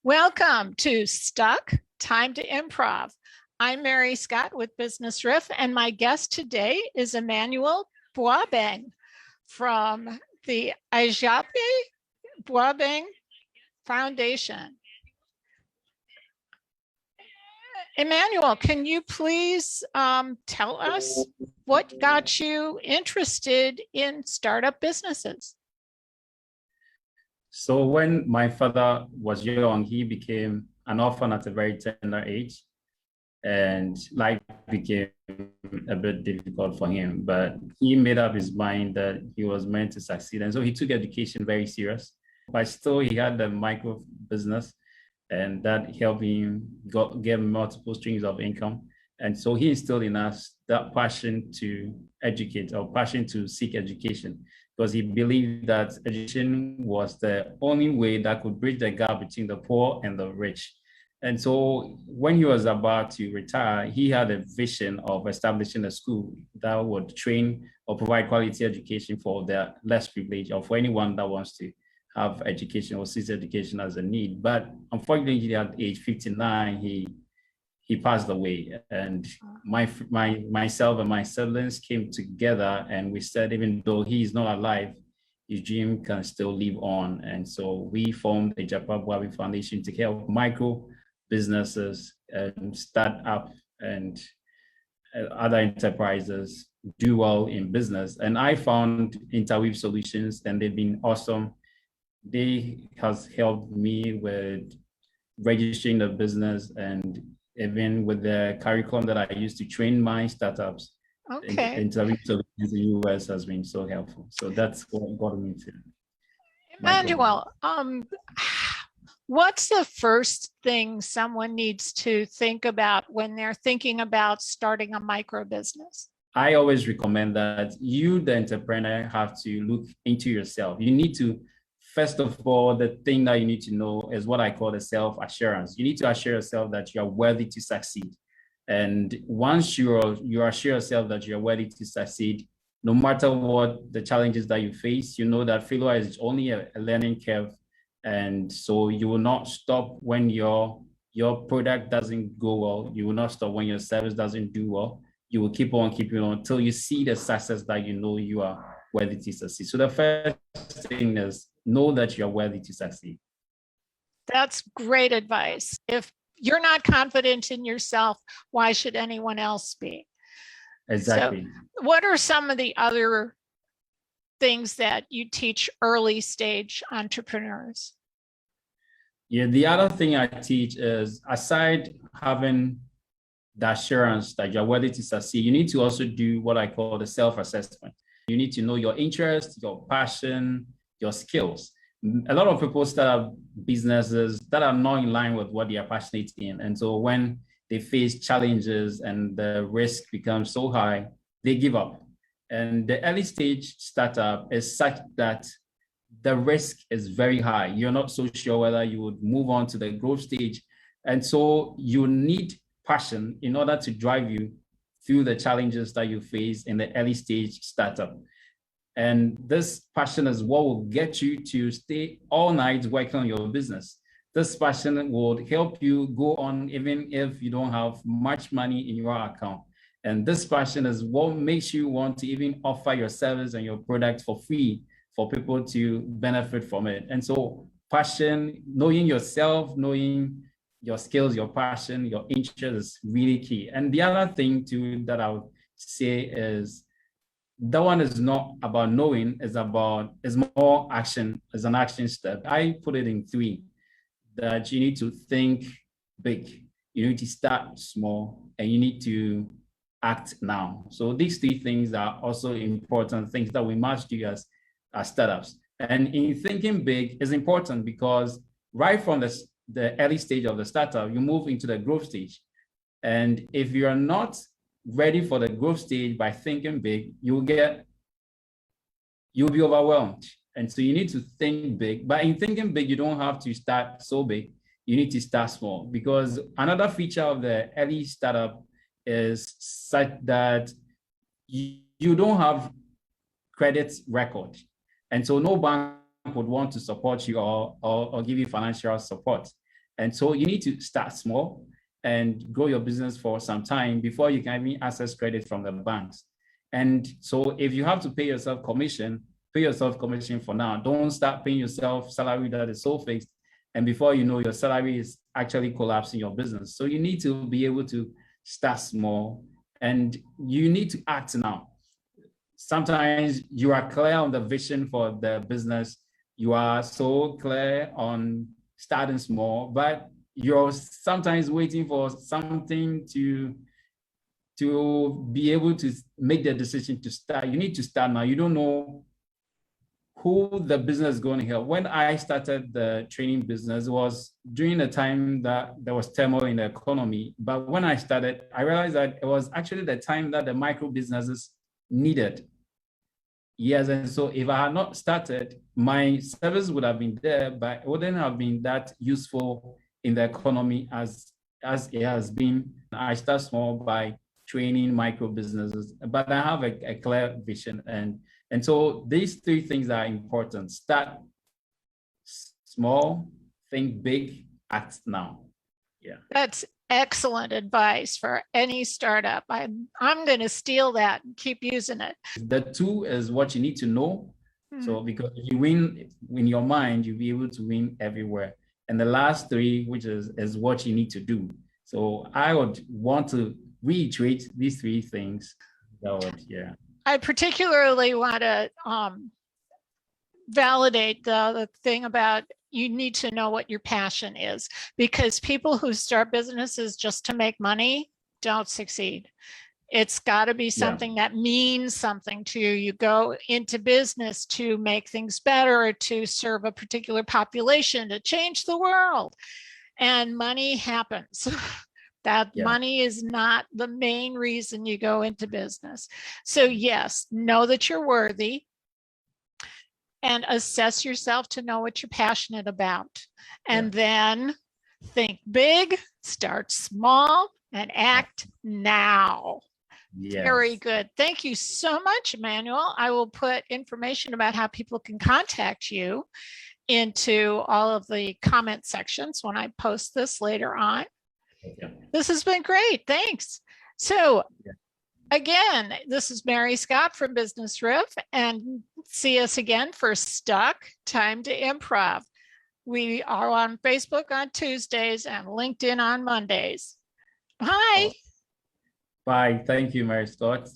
Welcome to Stuck, Time to Improv. I'm Mary Scott with Business Riff, and my guest today is Emmanuel Buabeng from the Agyapa Buabeng Foundation. Emmanuel, can you please tell us what got you interested in startup businesses? So when my father was young, he became an orphan at a very tender age, and life became a bit difficult for him. But he made up his mind that he was meant to succeed. And so he took education very serious. But still, he had the micro business, and that helped him get multiple streams of income. And so he instilled in us that passion to educate, or passion to seek education, because he believed that education was the only way that could bridge the gap between the poor and the rich. And so when he was about to retire, he had a vision of establishing a school that would train or provide quality education for the less privileged, or for anyone that wants to have education or sees education as a need. But unfortunately, at age 59, he passed away, and myself and my siblings came together, and we said, even though he is not alive, his dream can still live on. And so we formed the Agyapa Buabeng Foundation to help micro businesses and start up and other enterprises do well in business. And I found Interweave Solutions, and they've been awesome. They has helped me with registering the business, and even with the curriculum that I use to train my startups. Okay. Interweave Solutions in the US has been so helpful. So that's what got me to. Emmanuel, what's the first thing someone needs to think about when they're thinking about starting a micro business? I always recommend that you, the entrepreneur, have to look into yourself. You need to, first of all, the thing that you need to know is what I call the self-assurance. You need to assure yourself that you are worthy to succeed. And once you assure yourself that you're worthy to succeed, no matter what the challenges that you face, you know that failure is only a learning curve. And so you will not stop when your product doesn't go well. You will not stop when your service doesn't do well. You will keep on keeping on until you see the success that you know you are worthy to succeed. So the first thing is know that you're worthy to succeed. That's great advice. If you're not confident in yourself, why should anyone else be? Exactly. So what are some of the other things that you teach early stage entrepreneurs? Yeah, the other thing I teach is, aside having the assurance that you're worthy to succeed, you need to also do what I call the self-assessment. You need to know your interests, your passion, your skills. A lot of people start up businesses that are not in line with what they are passionate in. And so when they face challenges and the risk becomes so high, they give up. And the early stage startup is such that the risk is very high. You're not so sure whether you would move on to the growth stage. And so you need passion in order to drive you through the challenges that you face in the early stage startup. And this passion is what will get you to stay all night working on your business. This passion will help you go on even if you don't have much money in your account. And this passion is what makes you want to even offer your service and your product for free for people to benefit from it. And so passion, knowing yourself, knowing your skills, your passion, your interest is really key. And the other thing too that I would say is, that one is not about knowing, it's more action, it's an action step. I put it in 3, that you need to think big, you need to start small, and you need to act now. So these 3 things are also important things that we must do as startups. And in thinking big is important because right from the early stage of the startup, you move into the growth stage. And if you are not ready for the growth stage by thinking big, you'll be overwhelmed. And so you need to think big. But in thinking big, you don't have to start so big. You need to start small, because another feature of the early startup is such that you don't have credit record. And so no bank would want to support you or give you financial support. And so you need to start small and grow your business for some time before you can even access credit from the banks. And so if you have to pay yourself commission for now. Don't start paying yourself salary that is so fixed. And before you know, your salary is actually collapsing your business. So you need to be able to start small, and you need to act now. Sometimes you are clear on the vision for the business. You are so clear on starting small, but you're sometimes waiting for something to be able to make the decision to start. You need to start now. You don't know who the business is going to help. When I started the training business, it was during the time that there was turmoil in the economy. But when I started, I realized that it was actually the time that the micro businesses needed. Yes, and so if I had not started, my service would have been there, but it wouldn't have been that useful in the economy as it has been. I start small by training micro businesses, but I have a clear vision. And so these three things are important. Start small, think big, act now. Yeah. That's excellent advice for any startup. I'm going to steal that and keep using it. The two is what you need to know. So because if you win in your mind, you'll be able to win everywhere. And the last three, which is what you need to do. So I would want to reiterate these three things. I particularly want to validate the thing about you need to know what your passion is, because people who start businesses just to make money don't succeed. It's got to be something that means something to you. You go into business to make things better, to serve a particular population, to change the world. And money happens. Money is not the main reason you go into business. So yes, know that you're worthy and assess yourself to know what you're passionate about. And then think big, start small, and act now. Yes. Very good. Thank you so much, Emmanuel. I will put information about how people can contact you into all of the comment sections when I post this later on. This has been great. Thanks. So again, this is Mary Scott from Business Riff, and see us again for Stuck, Time to Improv. We are on Facebook on Tuesdays and LinkedIn on Mondays. Bye. Bye. Thank you, Mary Scott.